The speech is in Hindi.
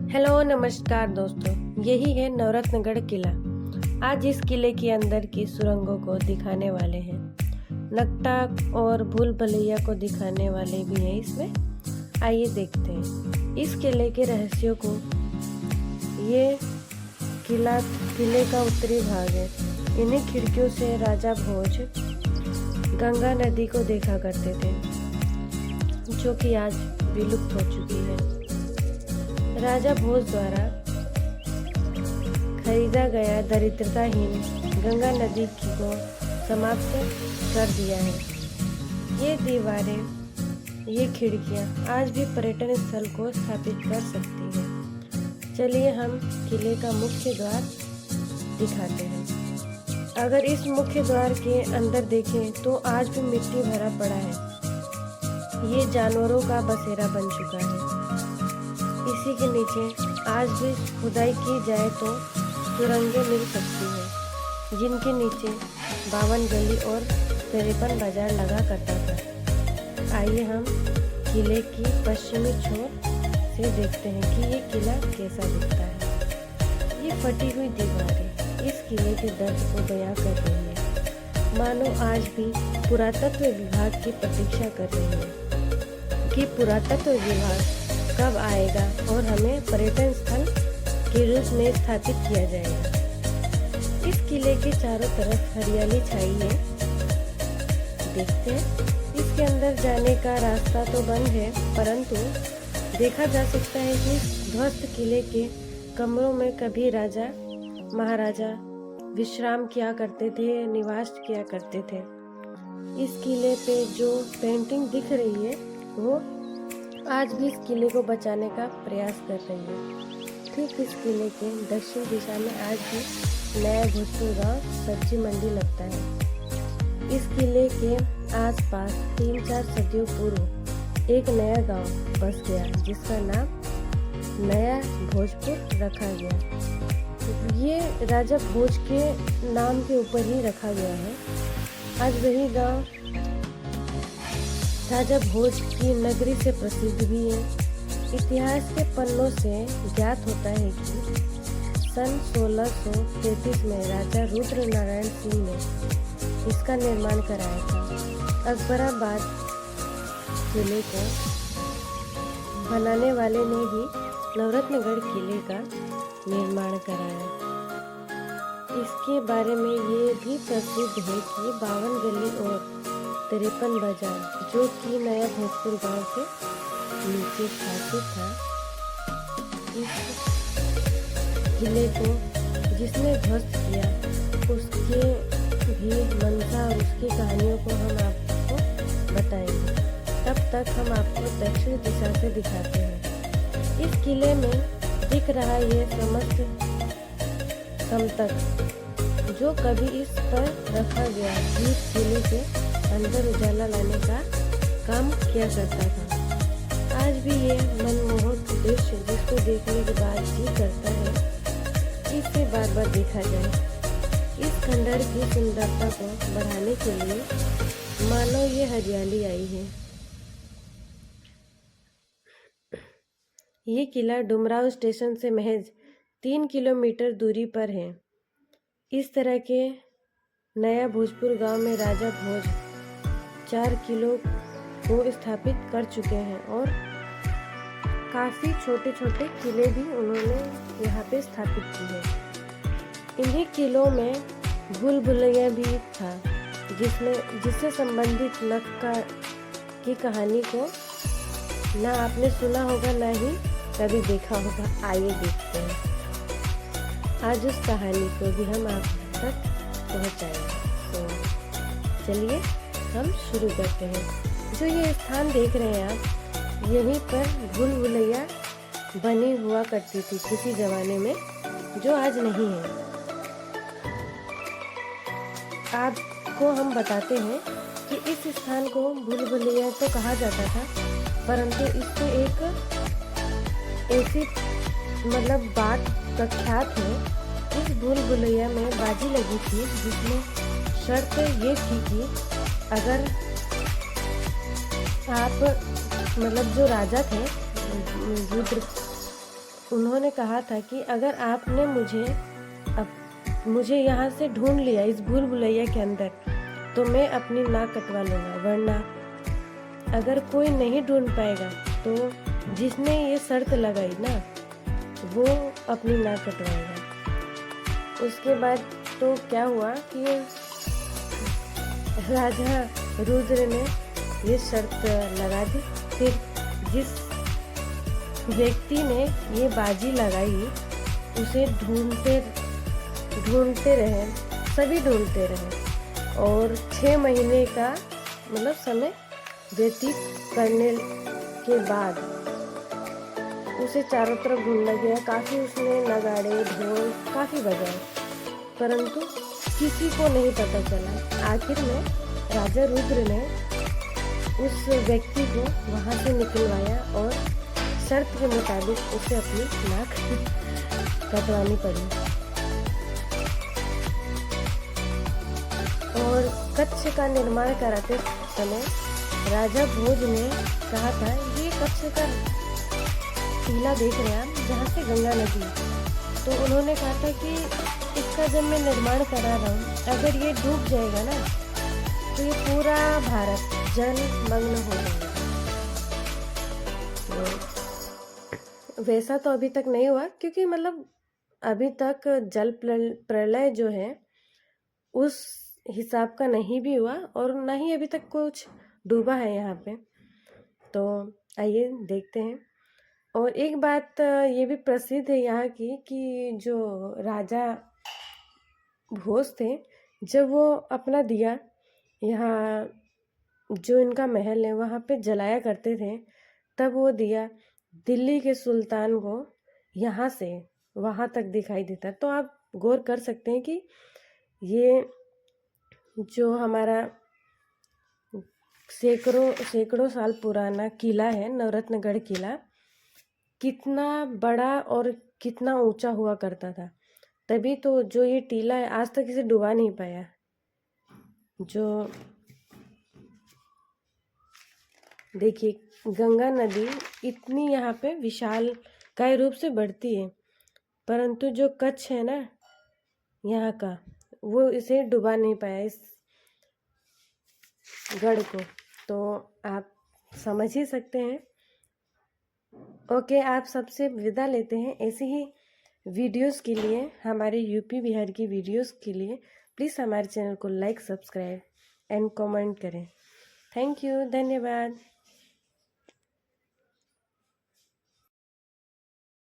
हेलो नमस्कार दोस्तों, यही है नवरत्नगढ़ किला। आज इस किले के अंदर की सुरंगों को दिखाने वाले हैं। नकटा और भूल भुलैया को दिखाने वाले भी हैं इसमें। आइए देखते हैं इस किले के रहस्यों को। ये किले का उत्तरी भाग है। इन्हीं खिड़कियों से राजा भोज गंगा नदी को देखा करते थे, जो कि आज विलुप्त हो चुकी है। राजा भोज द्वारा खरीदा गया दरिद्रताहीन गंगा नदी को समाप्त कर दिया है। ये दीवारें, ये खिड़कियां आज भी पर्यटन स्थल को स्थापित कर सकती हैं। चलिए हम किले का मुख्य द्वार दिखाते हैं। अगर इस मुख्य द्वार के अंदर देखें तो आज भी मिट्टी भरा पड़ा है। ये जानवरों का बसेरा बन चुका है। इसी के नीचे आज भी खुदाई की जाए तो सुरंगें मिल सकती हैं, जिनके नीचे 52 गली और 53 बाजार लगा करता था। आइए हम किले की पश्चिमी छोर से देखते हैं कि ये किला कैसा दिखता है। ये फटी हुई दीवारें इस किले के दर्द को बयां कर रही है, मानो आज भी पुरातत्व विभाग की प्रतीक्षा कर रही है कि पुरातत्व विभाग कब आएगा और हमें पर्यटन स्थल के रूप में स्थापित किया जाएगा। इस किले के चारों तरफ हरियाली छाई है। देखते हैं इसके अंदर जाने का रास्ता तो बंद है, परंतु देखा जा सकता है कि ध्वस्त किले के कमरों में कभी राजा महाराजा विश्राम किया करते थे, निवास किया करते थे। इस किले पे जो पेंटिंग दिख रही है वो आज भी इस किले को बचाने का प्रयास कर रही है। ठीक इस किले के दक्षिण दिशा में आज भी नया भोजपुर गाँव सब्जी मंडी लगता है। इस किले के आसपास 3-4 सदियों पूर्व एक नया गांव बस गया, जिसका नाम नया भोजपुर रखा गया। ये राजा भोज के नाम के ऊपर ही रखा गया है। आज वही गांव राजा भोज की नगरी से प्रसिद्ध भी है। इतिहास के पन्नों से ज्ञात होता है कि सन 1633 में राजा रुद्र नारायण सिंह ने इसका निर्माण कराया था। अकबराबाद किले को बनाने वाले ने ही नवरत्नगढ़ किले का निर्माण कराया। इसके बारे में ये भी प्रसिद्ध है कि 52 गली और 53 बाजार, जो कि नया भोजपुर गांव के नीचे स्थापित था। इस किले को जिसने ध्वस्त किया उसके भी मंशा और उसकी कहानियों को हम आपको बताएंगे। तब तक हम आपको दक्षिण दिशा से दिखाते हैं। इस किले में दिख रहा ये समस्त समतक जो कभी इस पर रखा गया, इस किले के अंदर उजाला लाने का काम किया करता था। आज भी ये मनमोहक दृश्य जिसको देखने के बाद जी करता है कि इसे बार बार देखा जाए। इस खंडहर की सुंदरता को बढ़ाने के लिए मानो ये हरियाली आई है। ये किला डुमराव स्टेशन से महज 3 किलोमीटर दूरी पर है। इस तरह के नया भोजपुर गांव में राजा भोज 4 किलो को स्थापित कर चुके हैं और काफ़ी छोटे छोटे किले भी उन्होंने यहाँ पे स्थापित किए हैं। इन्हीं किलों में भूल भुलैया भी था, जिससे संबंधित नक्का की कहानी को ना आपने सुना होगा ना ही कभी देखा होगा। आइए देखते हैं। आज उस कहानी को भी हम आप तक पहुँचाएंगे। तो चलिए हम शुरू करते हैं। जो ये स्थान देख रहे हैं आप, यहीं पर भूल भुलैया बनी हुआ करती थी किसी जमाने में, जो आज नहीं है। आपको हम बताते हैं कि इस स्थान को भूल भुलैया तो कहा जाता था, परंतु इससे एक ऐसी बात प्रख्यात है। इस भूल भुलैया में बाजी लगी थी, जिसमें शर्त ये थी कि अगर आप जो राजा थे रुद्र उन्होंने कहा था कि अगर आपने मुझे यहाँ से ढूंढ लिया इस भूल भुलैया के अंदर, तो मैं अपनी नाक कटवा लूँगा, वरना अगर कोई नहीं ढूंढ पाएगा तो जिसने ये शर्त लगाई ना वो अपनी नाक कटवाएगा। उसके बाद तो क्या हुआ कि राजा रुद्र ने ये शर्त लगा दी। फिर जिस व्यक्ति ने ये बाजी लगाई उसे ढूंढते रहे, सभी ढूंढते रहे और 6 महीने का मतलब समय व्यतीत करने के बाद उसे चारों तरफ ढूंढा गया। काफ़ी उसने नगाड़े ढोल काफ़ी बजाए, परंतु किसी को नहीं पता चला। आखिर में राजा रुद्र ने उस व्यक्ति को वहाँ से निकलवाया और शर्त के मुताबिक उसे अपनी नाक कटवानी पड़ी। और कच्छ का निर्माण कराते समय राजा भोज ने कहा था, ये कच्छ का टीला देख रहे हैं आप, जहाँ से गंगा नदी, तो उन्होंने कहा था कि इसका जब मैं निर्माण करा रहा हूँ, अगर ये डूब जाएगा ना तो ये पूरा भारत जलमग्न हो जाएगा। तो वैसा तो अभी तक नहीं हुआ, क्योंकि मतलब अभी तक जल प्रलय जो है उस हिसाब का नहीं भी हुआ और ना ही अभी तक कुछ डूबा है यहाँ पे। तो आइए देखते हैं। और एक बात ये भी प्रसिद्ध है यहाँ की कि जो राजा भोज थे, जब वो अपना दिया यहाँ जो इनका महल है वहाँ पे जलाया करते थे, तब वो दिया दिल्ली के सुल्तान को यहाँ से वहाँ तक दिखाई देता। तो आप गौर कर सकते हैं कि ये जो हमारा सैकड़ों साल पुराना किला है, नवरत्नगढ़ किला, कितना बड़ा और कितना ऊंचा हुआ करता था। तभी तो जो ये टीला है आज तक इसे डुबा नहीं पाया। जो देखिए गंगा नदी इतनी यहाँ पे विशालकाय रूप से बढ़ती है, परंतु जो कच्छ है ना यहाँ का, वो इसे डुबा नहीं पाया इस गढ़ को। तो आप समझ ही सकते हैं। ओके, आप सबसे विदा लेते हैं। ऐसे ही वीडियोस के लिए, हमारे यूपी बिहार की वीडियोस के लिए प्लीज़ हमारे चैनल को लाइक, सब्सक्राइब एंड कमेंट करें। थैंक यू, धन्यवाद।